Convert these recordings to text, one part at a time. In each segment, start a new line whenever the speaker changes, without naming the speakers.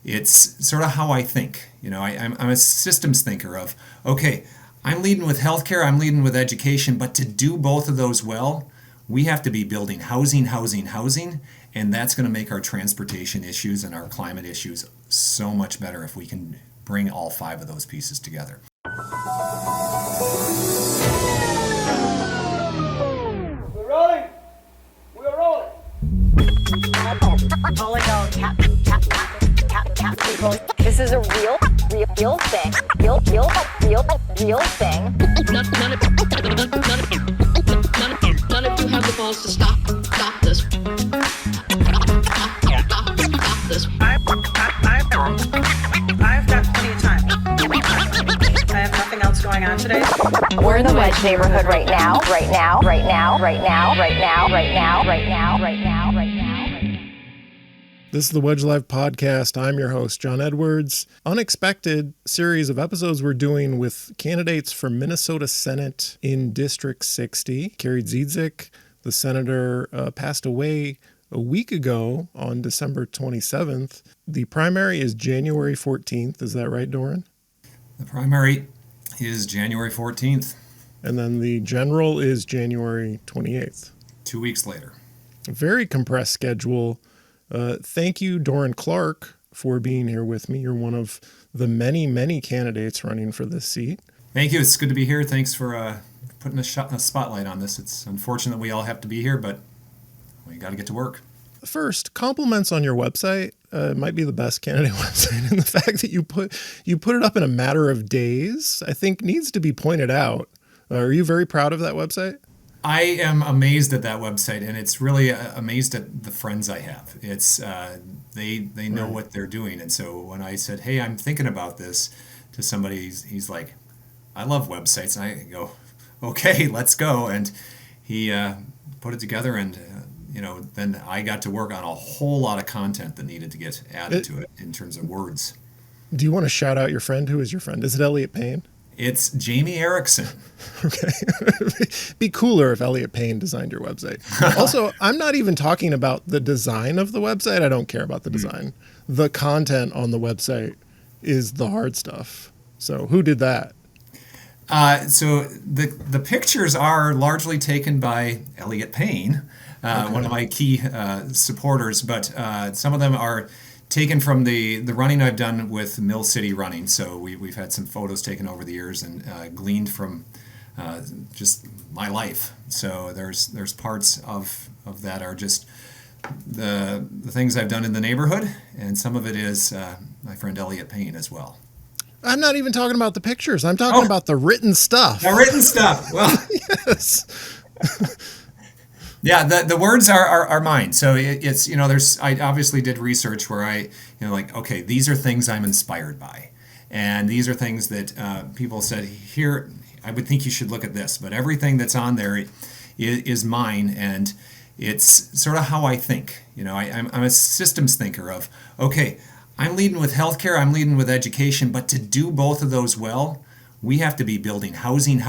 it's sort of how I think. I'm a systems thinker of, okay, I'm leading with healthcare, I'm leading with education, but to do both of those well, we have to be building housing, and that's going to make our transportation issues and our climate issues so much better if we can bring all 5 of those pieces together.
We're rolling. We're rolling.
This is a real thing. Real thing.
None of you have the balls to stop this. Stop this.
I've got plenty of time. I have nothing else going on today.
We're in the Wedge neighborhood right now.
This is the Wedge Live podcast. I'm your host, John Edwards. Unexpected series of episodes we're doing with candidates for Minnesota Senate in District 60. Carrie Ziedzik, the senator, passed away a week ago on December 27th. The primary is January 14th. Is that right, Doron?
The primary is January 14th.
And then the general is January 28th.
2 weeks later.
A very compressed schedule. Thank you, Doron Clark, for being here with me. You're one of the many candidates running for this seat.
Thank you. It's good to be here. Thanks for putting a spotlight on this. It's unfortunate we all have to be here, but we got to get to work.
First, compliments on your website. It might be the best candidate website, and the fact that you put it up in a matter of days, I think needs to be pointed out. Are you very proud of that website?
I am amazed at that website, and it's really amazed at the friends I have. It's they know what they're doing, and so when I said, "Hey, I'm thinking about this," to somebody, he's like, "I love websites," and I go, "Okay, let's go." And he put it together, and then I got to work on a whole lot of content that needed to get added to it in terms of words.
Do you want to shout out your friend? Who is your friend? Is it Elliot Payne?
It's Jamie Erickson.
Okay. Be cooler if Elliot Payne designed your website. Also, I'm not even talking about the design of the website. I don't care about the design. The content on the website is the hard stuff. So who did that?
So the pictures are largely taken by Elliot Payne, one of my key supporters, but some of them are taken from the running I've done with Mill City Running. So we've had some photos taken over the years and gleaned from just my life. So there's parts of that are just the things I've done in the neighborhood, and some of it is my friend Elliot Payne as well.
I'm not even talking about the pictures. I'm talking about the written stuff.
The written stuff. Well,
yes.
Yeah, the words are mine. So it's I obviously did research where I okay, these are things I'm inspired by, and these are things that people said here. I would think you should look at this, but everything that's on there is mine, and it's sort of how I think. I'm a systems thinker of, okay, I'm leading with healthcare, I'm leading with education, but to do both of those well, we have to be building housing,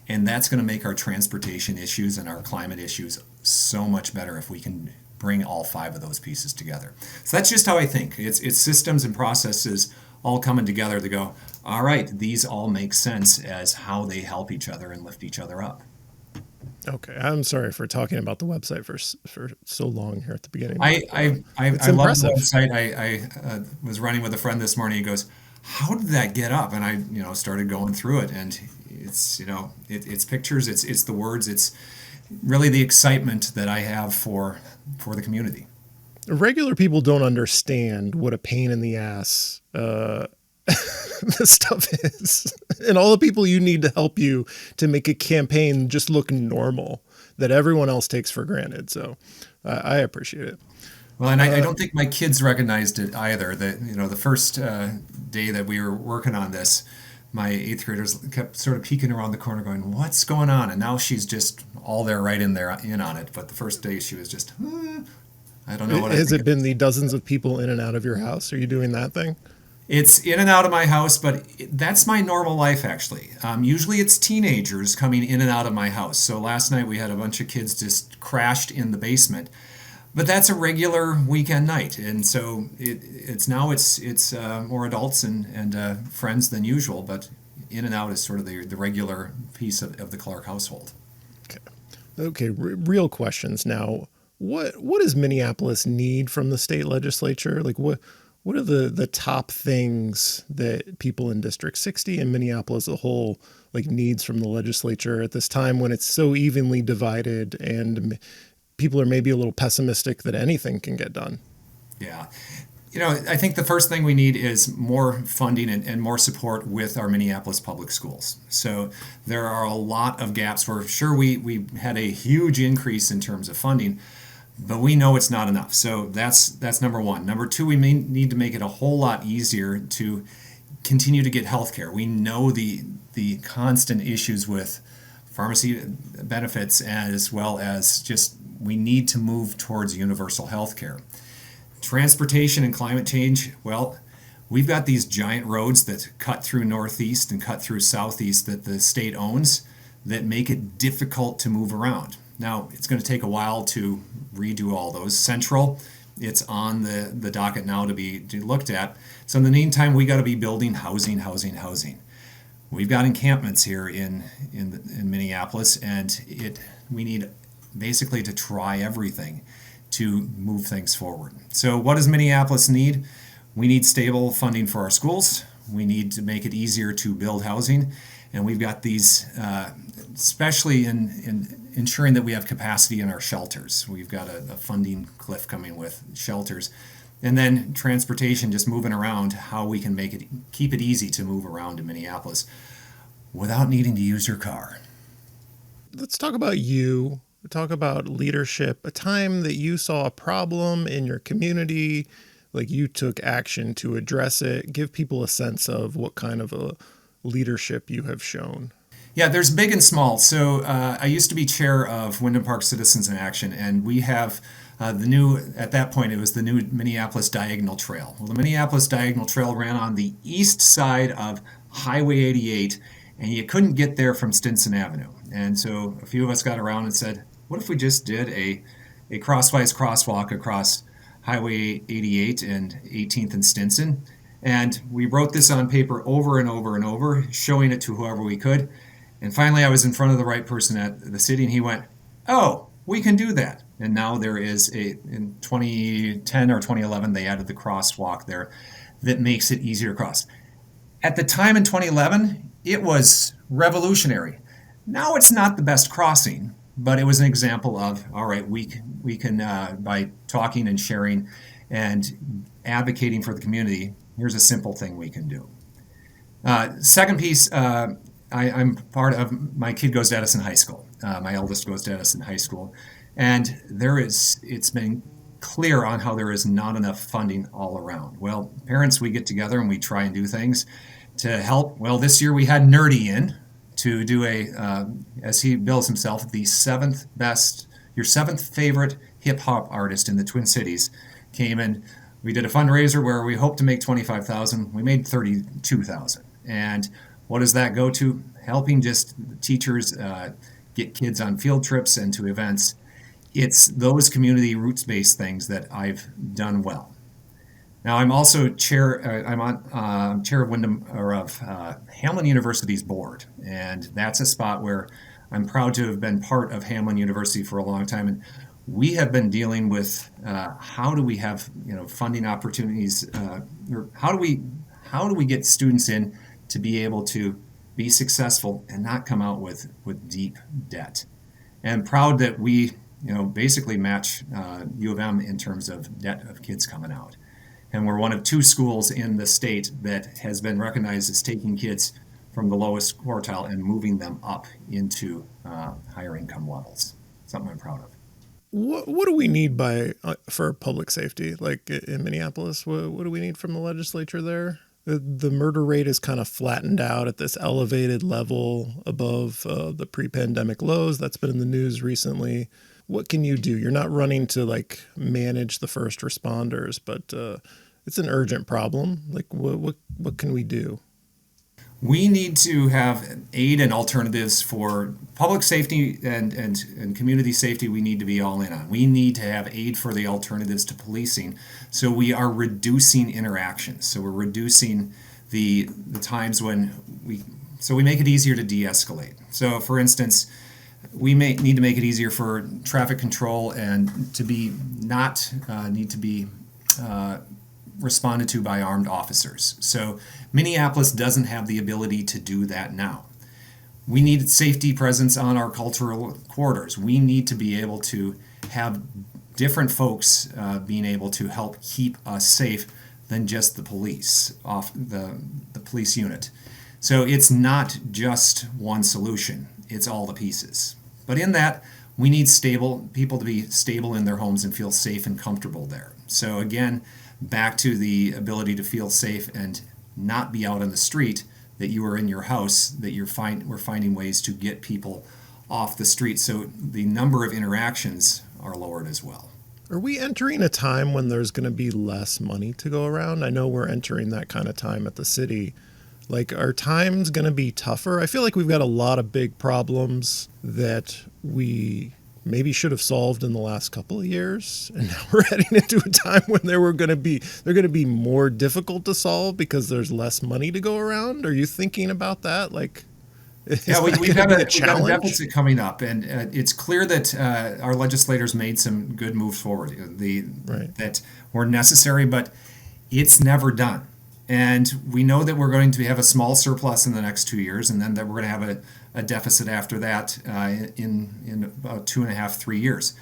and that's going to make our transportation issues and our climate issues so much better if we can bring all 5 of those pieces together. So that's just how I think. It's systems and processes all coming together to go, all right, these all make sense as how they help each other and lift each other up.
Okay, I'm sorry for talking about the website for so long here at the beginning.
I love the website. I was running with a friend this morning. He goes, "How did that get up?" And I started going through it, and it's it's pictures, it's the words, it's really the excitement that I have for the community.
Regular people don't understand what a pain in the ass this stuff is, and all the people you need to help you to make a campaign just look normal that everyone else takes for granted. So I appreciate it.
Well, and I don't think my kids recognized it either. The first day that we were working on this, my 8th graders kept sort of peeking around the corner going, "What's going on?" And now she's just all there, right in on it. But the first day she was just, I don't know what.
Has it been the dozens of people in and out of your house? Are you doing that thing?
It's in and out of my house, but that's my normal life, actually. Usually it's teenagers coming in and out of my house. So last night we had a bunch of kids just crashed in the basement. But that's a regular weekend night, and so it's more adults and friends than usual, but in and out is sort of the regular piece of the Clark household.
Okay, real questions now. What does Minneapolis need from the state legislature? Like what are the top things that people in District 60 and Minneapolis as a whole like needs from the legislature at this time when it's so evenly divided and people are maybe a little pessimistic that anything can get done?
Yeah. I think the first thing we need is more funding and more support with our Minneapolis public schools. So there are a lot of gaps where, sure, we had a huge increase in terms of funding, but we know it's not enough. So that's number one. Number two, we may need to make it a whole lot easier to continue to get health care. We know the constant issues with pharmacy benefits, as well as just we need to move towards universal health care. Transportation and climate change, well, we've got these giant roads that cut through Northeast and cut through Southeast that the state owns that make it difficult to move around. Now, it's going to take a while to redo all those. Central, it's on the docket now to be looked at. So in the meantime, we got to be building housing. We've got encampments here in Minneapolis, and we need basically to try everything to move things forward. So what does Minneapolis need? We need stable funding for our schools. We need to make it easier to build housing. And we've got these, especially in ensuring that we have capacity in our shelters. We've got a funding cliff coming with shelters. And then transportation, just moving around, how we can keep it easy to move around in Minneapolis without needing to use your car.
Let's talk about you. Talk about leadership, a time that you saw a problem in your community, like you took action to address it. Give people a sense of what kind of a leadership you have shown.
Yeah, there's big and small. So I used to be chair of Wyndham Park Citizens in Action, and we have at that point, it was the new Minneapolis Diagonal Trail. Well, the Minneapolis Diagonal Trail ran on the east side of Highway 88, and you couldn't get there from Stinson Avenue. And so a few of us got around and said, what if we just did a crosswise crosswalk across Highway 88 and 18th and Stinson? And we wrote this on paper over and over and over, showing it to whoever we could. And finally, I was in front of the right person at the city, and he went, oh, we can do that. And now there is in 2010 or 2011, they added the crosswalk there that makes it easier to cross. At the time in 2011, it was revolutionary. Now it's not the best crossing, but it was an example of, all right, we can by talking and sharing and advocating for the community, here's a simple thing we can do. Second piece, I'm part of, my kid goes to Edison High School. My eldest goes to Edison High School. And it's been clear on how there is not enough funding all around. Well, parents, we get together and we try and do things to help. Well, this year we had Nerdy in to do as he bills himself, your seventh favorite hip hop artist in the Twin Cities came in. We did a fundraiser where we hoped to make $25,000. We made $32,000. And what does that go to? Helping just teachers get kids on field trips and to events. It's those community roots-based things that I've done well. Now I'm also chair. I'm chair of Hamline University's board, and that's a spot where I'm proud to have been part of Hamline University for a long time. And we have been dealing with how do we have funding opportunities, or how do we get students in to be able to be successful and not come out with deep debt. And proud that we basically match U of M in terms of debt of kids coming out. And we're one of two schools in the state that has been recognized as taking kids from the lowest quartile and moving them up into higher income levels. Something I'm proud of.
What do we need for public safety, like in Minneapolis? What do we need from the legislature there? The murder rate is kind of flattened out at this elevated level above the pre-pandemic lows. That's been in the news recently. What can you do? You're not running to manage the first responders, but it's an urgent problem. What can we do?
We need to have aid and alternatives for public safety and community safety. We need to be all in on. We need to have aid for the alternatives to policing. So we are reducing interactions. So we're reducing the times when we make it easier to de-escalate. So for instance, we may need to make it easier for traffic control and to be not need to be responded to by armed officers. So Minneapolis doesn't have the ability to do that now. We need safety presence on our cultural corridors. We need to be able to have different folks being able to help keep us safe than just the police, off the police unit. So it's not just one solution, it's all the pieces. But in that, we need stable people to be stable in their homes and feel safe and comfortable there. So again, back to the ability to feel safe and not be out on the street, that you are in your house, that we're finding ways to get people off the street so the number of interactions are lowered as well.
Are we entering a time when there's going to be less money to go around? I know we're entering that kind of time at the city. Like, are times going to be tougher? I feel like we've got a lot of big problems that we maybe should have solved in the last couple of years, and now we're heading into a time when they're going to be more difficult to solve because there's less money to go around. Are you thinking about that? Like,
yeah, we have a deficit coming up, and it's clear that our legislators made some good moves forward. That were necessary, but it's never done. And we know that we're going to have a small surplus in the next 2 years, and then that we're going to have a deficit after that in about 2.5, 3 years.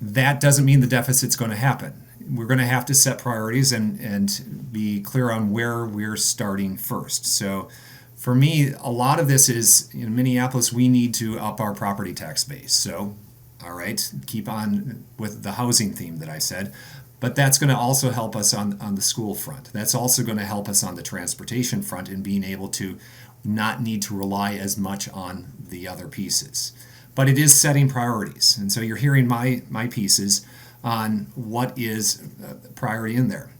That doesn't mean the deficit's going to happen. We're going to have to set priorities and be clear on where we're starting first. So for me, a lot of this is, in Minneapolis, we need to up our property tax base. So, all right, keep on with the housing theme that I said. But that's going to also help us on the school front. That's also going to help us on the transportation front in being able to not need to rely as much on the other pieces. But it is setting priorities. And so you're hearing my pieces on what is priority in there.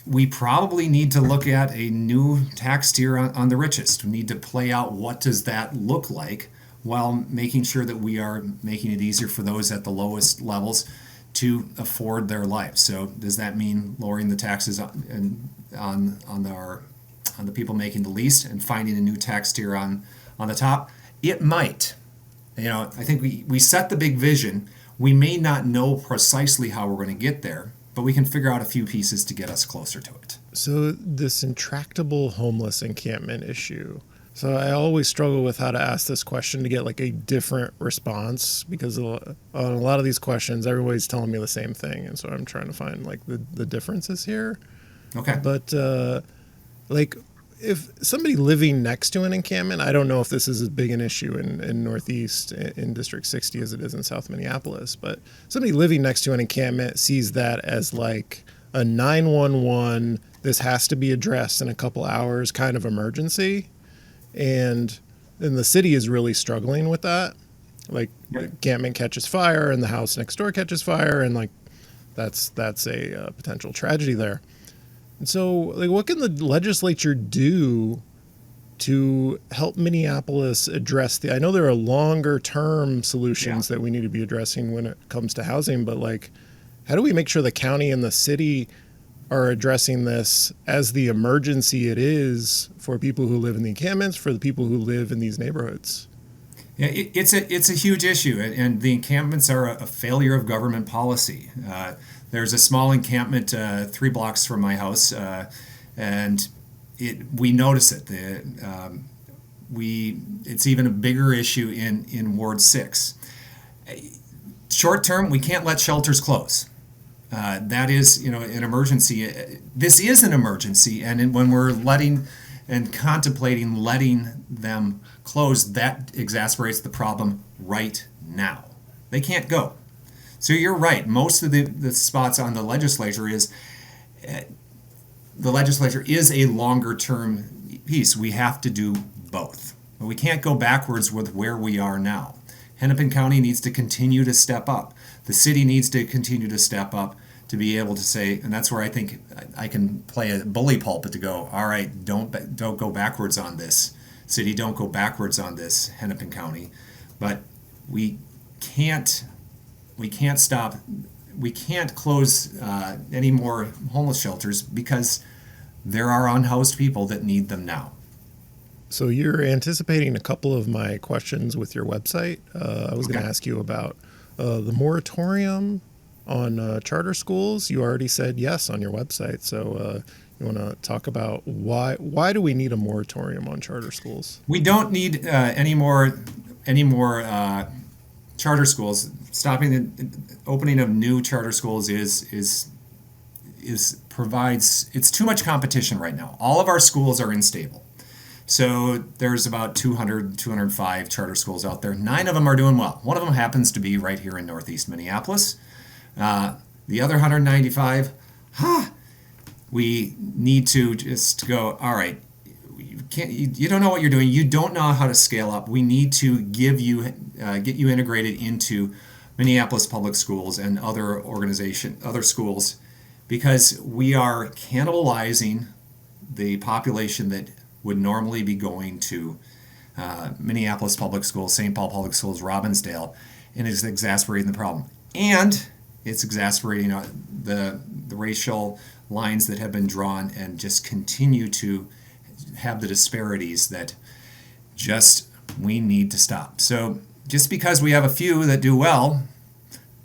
We probably need to look at a new tax tier on the richest. We need to play out what does that look like while making sure that we are making it easier for those at the lowest levels to afford their life. So does that mean lowering the taxes on the people making the least and finding a new tax tier on the top? It might. I think we set the big vision. We may not know precisely how we're going to get there, but we can figure out a few pieces to get us closer to it.
So this intractable homeless encampment issue. So I always struggle with how to ask this question to get like a different response, because on a lot of these questions, everybody's telling me the same thing. And so I'm trying to find like the differences here.
Okay.
But like if somebody living next to an encampment, I don't know if this is as big an issue in Northeast in District 60 as it is in South Minneapolis, but somebody living next to an encampment sees that as like a 911, this has to be addressed in a couple hours kind of emergency. And the city is really struggling with that. Like, the encampment catches fire and the house next door catches fire, and like that's a potential tragedy there. And so, like, what can the legislature do to help Minneapolis address I know there are longer term solutions that we need to be addressing when it comes to housing, but like, how do we make sure the county and the city are addressing this as the emergency it is for people who live in the encampments, for the people who live in these neighborhoods?
Yeah, it's a huge issue, and the encampments are a failure of government policy. There's a small encampment 3 blocks from my house, and we notice it. It's even a bigger issue in Ward 6. Short term, we can't let shelters close. That is, an emergency. This is an emergency, and when we're letting and contemplating letting them close, that exacerbates the problem right now. They can't go. So you're right. Most of the spots on the legislature is a longer term piece. We have to do both. But we can't go backwards with where we are now. Hennepin County needs to continue to step up. The city needs to continue to step up to be able to say, and that's where I think I can play a bully pulpit to go, all right, don't go backwards on this. City, don't go backwards on this, Hennepin County. But we can't stop, we can't close any more homeless shelters because there are unhoused people that need them now.
So you're anticipating a couple of my questions with your website. I was going to ask you about the moratorium on charter schools. You already said yes on your website. So you want to talk about why do we need a moratorium on charter schools?
We don't need any more charter schools. Stopping the opening of new charter schools it's too much competition right now. All of our schools are unstable. So there's about 205 charter schools out there. 9 of them are doing well. One of them happens to be right here in Northeast Minneapolis. The other 195, we need to just go, all right, you don't know what you're doing. You don't know how to scale up. We need to get you integrated into Minneapolis public schools and other schools, because we are cannibalizing the population that would normally be going to Minneapolis public schools, St. Paul public schools, Robbinsdale, and it's exacerbating the problem. And it's exacerbating the racial lines that have been drawn and just continue to have the disparities that we need to stop. So just because we have a few that do well,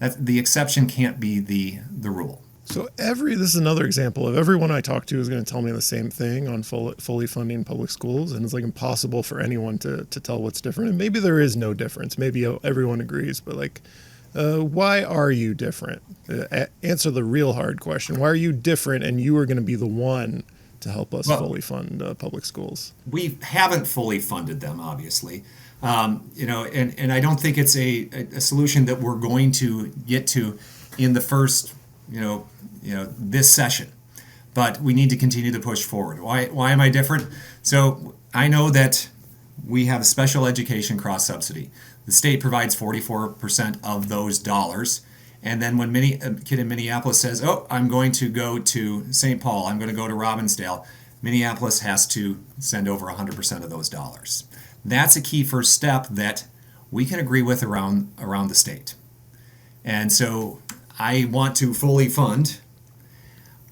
the exception can't be the rule.
So this is another example of everyone I talk to is going to tell me the same thing on fully funding public schools, and it's like impossible for anyone to tell what's different. And maybe there is no difference. Maybe everyone agrees, but why are you different? Answer the real hard question. Why are you different, and you are going to be the one to help us fully fund public schools?
We haven't fully funded them, obviously. And I don't think it's a solution that we're going to get to in the first this session, but we need to continue to push forward. Why am I different? So I know that we have a special education cross subsidy. The state provides 44% of those dollars, and then when a kid in Minneapolis says, "Oh, I'm going to go to St. Paul, I'm going to go to Robbinsdale," Minneapolis has to send over 100% of those dollars. That's a key first step that we can agree with around the state. And so I want to fully fund.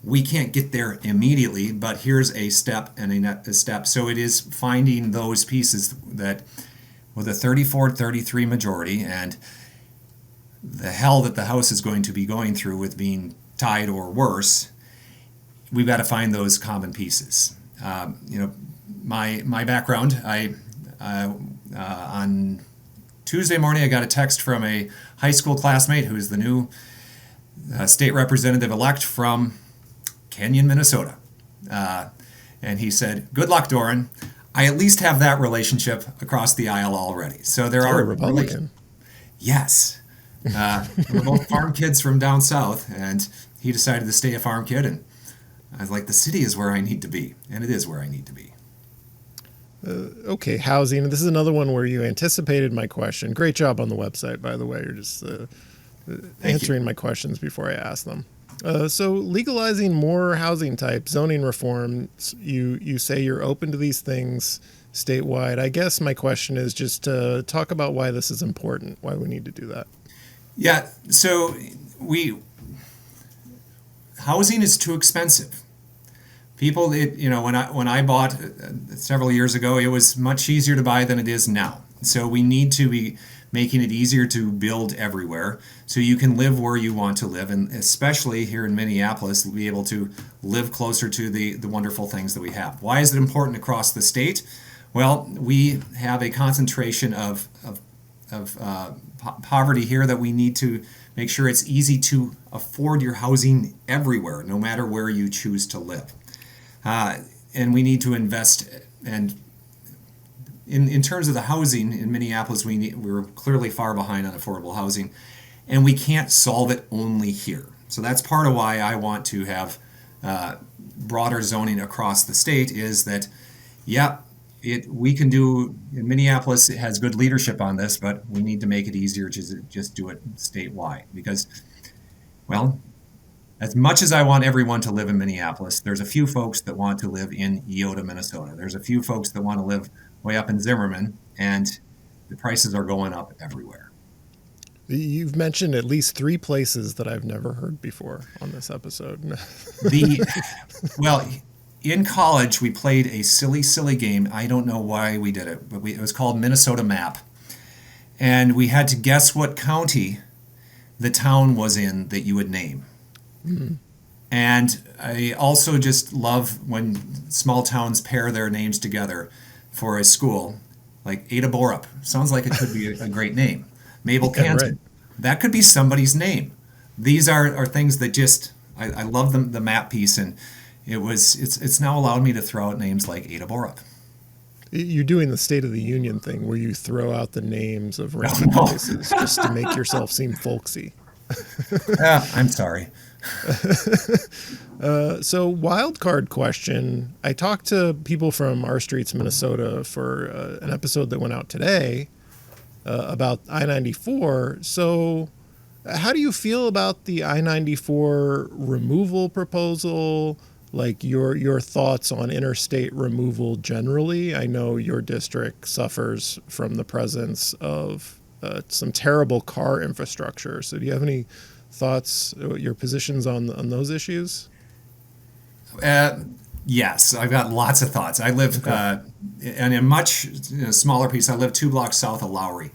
We can't get there immediately, but here's a step and a step. So it is finding those pieces that with a 34-33 majority and the hell that the House is going to be going through with being tied or worse, we've got to find those common pieces. My background, on Tuesday morning, I got a text from a high school classmate who is the new state representative-elect from Kenyon, Minnesota. And he said, "Good luck, Doron. I at least have that relationship across the aisle already." So there are
a Republican.
Yes. We're both farm kids from down south, and he decided to stay a farm kid, and I was like, the city is where I need to be, and it is where I need to be.
Okay, housing. This is another one where you anticipated my question. Great job on the website, by the way. You're just answering my questions before I ask them. So legalizing more housing types, zoning reform, you say you're open to these things statewide. I guess my question is just to talk about why this is important, why we need to do that.
Yeah, so housing is too expensive. People, when I bought several years ago, it was much easier to buy than it is now. So we need to be making it easier to build everywhere so you can live where you want to live, and especially here in Minneapolis, be able to live closer to the wonderful things that we have. Why is it important across the state? Well, we have a concentration of poverty here that we need to make sure it's easy to afford your housing everywhere, no matter where you choose to live. And we need to invest. And in terms of the housing in Minneapolis, we're clearly far behind on affordable housing, and we can't solve it only here. So that's part of why I want to have broader zoning across the state, is that, we can do, in Minneapolis, it has good leadership on this, but we need to make it easier to just do it statewide, because, well, as much as I want everyone to live in Minneapolis, there's a few folks that want to live in Eota, Minnesota. There's a few folks that want to live way up in Zimmerman, and the prices are going up everywhere.
You've mentioned at least 3 places that I've never heard before on this episode.
Well, in college, we played a silly game. I don't know why we did it, but it was called Minnesota Map. And we had to guess what county the town was in that you would name. Mm-hmm. And I also just love when small towns pair their names together for a school, like Ada Borup. Sounds like it could be a great name. Mabel Canton. Right. That could be somebody's name. These are things that just, I love the map piece, and it's now allowed me to throw out names like Ada Borup.
You're doing the State of the Union thing where you throw out the names of random places just to make yourself seem folksy.
I'm sorry.
So wild card question. I talked to people from Our Streets, Minnesota for an episode that went out today about I94. So how do you feel about the I94 removal proposal? Like your thoughts on interstate removal generally? I know your district suffers from the presence of some terrible car infrastructure. So do you have any thoughts, your positions on those issues?
Yes, I've got lots of thoughts. I live in a much smaller piece. I live 2 blocks south of Lowry.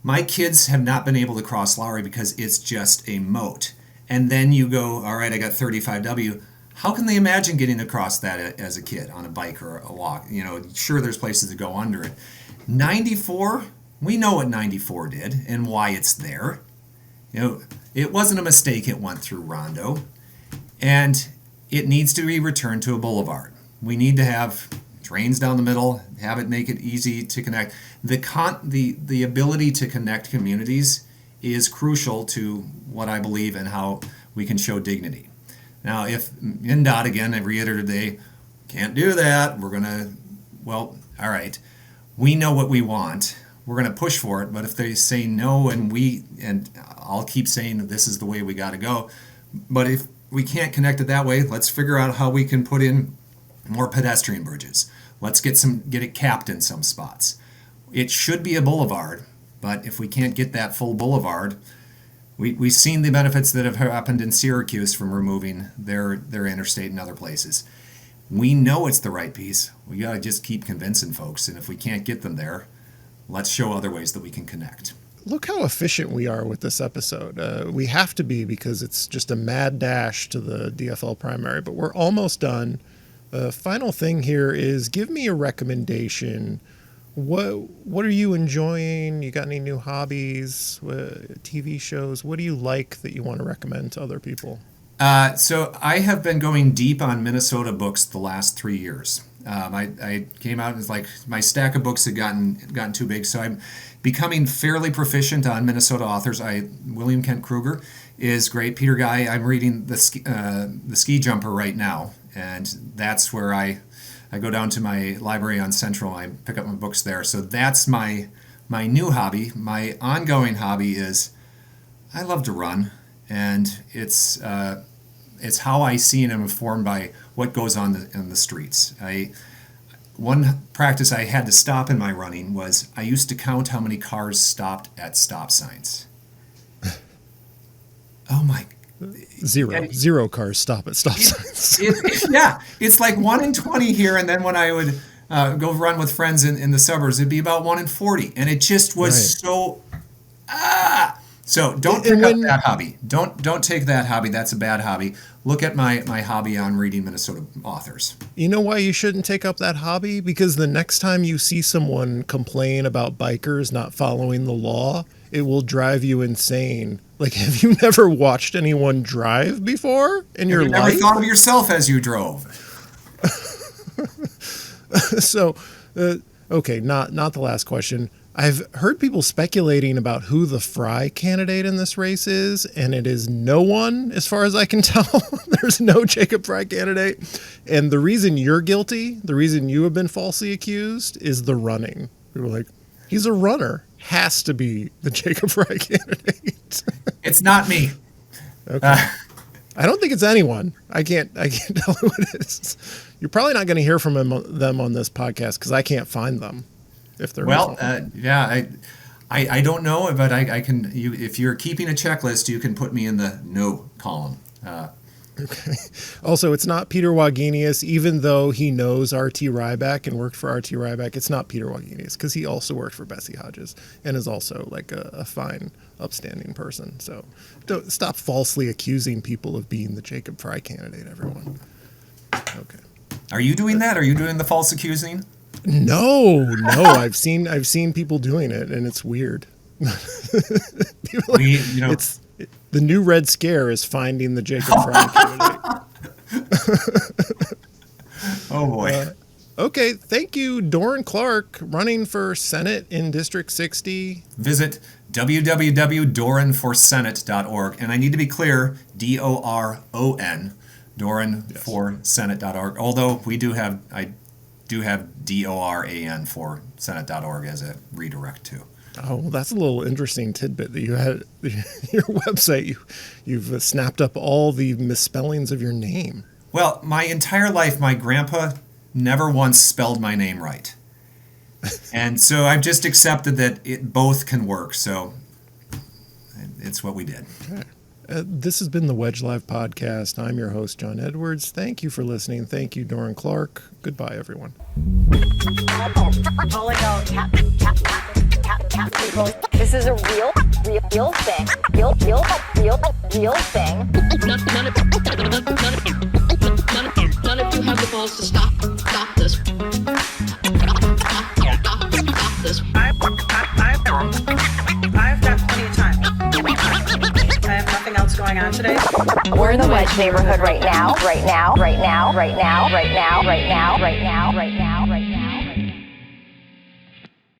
My kids have not been able to cross Lowry because it's just a moat. And then you go, all right, I got 35W. How can they imagine getting across that as a kid on a bike or a walk? Sure, there's places to go under it. 94, we know what 94 did and why it's there. It wasn't a mistake it went through Rondo. And it needs to be returned to a boulevard. We need to have trains down the middle, have it make it easy to connect. The ability to connect communities is crucial to what I believe and how we can show dignity. Now, if NDOT, again, I reiterated, they can't do that, all right, we know what we want. We're going to push for it, but if they say no, and I'll keep saying this is the way we got to go, but if we can't connect it that way, let's figure out how we can put in more pedestrian bridges. Let's get it capped in some spots. It should be a boulevard, but if we can't get that full boulevard, we've seen the benefits that have happened in Syracuse from removing their interstate and other places. We know it's the right piece. We got to just keep convincing folks, and if we can't get them there, let's show other ways that we can connect.
Look how efficient we are with this episode. We have to be because it's just a mad dash to the DFL primary, but we're almost done. Final thing here is give me a recommendation. What are you enjoying? You got any new hobbies, TV shows? What do you like that you want to recommend to other people?
So I have been going deep on Minnesota books the last 3 years. I came out and it's like my stack of books had gotten too big, so I'm becoming fairly proficient on Minnesota authors. William Kent Kruger is great. Peter Guy, I'm reading the Ski Jumper right now, and that's where I go down to my library on Central. I pick up my books there. So that's my new hobby. My ongoing hobby is I love to run, and it's how I see and am informed by what goes on in the streets. One practice I had to stop in my running was I used to count how many cars stopped at stop signs. Oh my!
Zero cars stop at stop signs.
It's like 1 in 20 here, and then when I would go run with friends in the suburbs, it'd be about 1 in 40, and it just was so. So don't pick up that hobby. Don't take that hobby. That's a bad hobby. Look at my hobby on reading Minnesota authors.
You know why you shouldn't take up that hobby? Because the next time you see someone complain about bikers not following the law, it will drive you insane. Like, have you never watched anyone drive before in your life?
Never thought of yourself as you drove.
So, okay, not the last question. I've heard people speculating about who the Fry candidate in this race is, and it is no one, as far as I can tell. There's no Jacob Fry candidate. And the reason you're guilty, the reason you have been falsely accused, is the running. People are like, he's a runner. Has to be the Jacob Fry candidate.
It's not me.
Okay. I don't think it's anyone. I can't tell who it is. You're probably not going to hear from them on this podcast because I can't find them. If they're
I don't know, but I can. If you're keeping a checklist, you can put me in the no column.
Okay. Also, it's not Peter Wagenius, even though he knows R.T. Ryback and worked for R.T. Ryback. It's not Peter Wagenius because he also worked for Bessie Hodges and is also like a fine, upstanding person. So don't stop falsely accusing people of being the Jacob Fry candidate, everyone. Okay.
Are you doing that? Are you doing the false accusing?
No. I've seen people doing it, and it's weird. It's the new Red Scare is finding the Jacob Fry candidate.
Oh boy.
Okay, thank you, Doron Clark, running for Senate in District 60.
Visit www.doronforsenate.org, and I need to be clear, DORON, doronforsenate.org. Although I do have DORAN for senate.org as a redirect too.
Oh, well, that's a little interesting tidbit that you had your website. You've snapped up all the misspellings of your name.
Well, my entire life, my grandpa never once spelled my name right. And so I've just accepted that it both can work. So it's what we did.
Okay. This has been the Wedge Live podcast. I'm your host, John Edwards. Thank you for listening. Thank you, Doron Clark. Goodbye, everyone.
This is a real thing. Real thing.
None of you have the balls to stop this. Stop this.
I've got plenty of time. I have nothing else going on today.
We're in the Wedge neighborhood right now.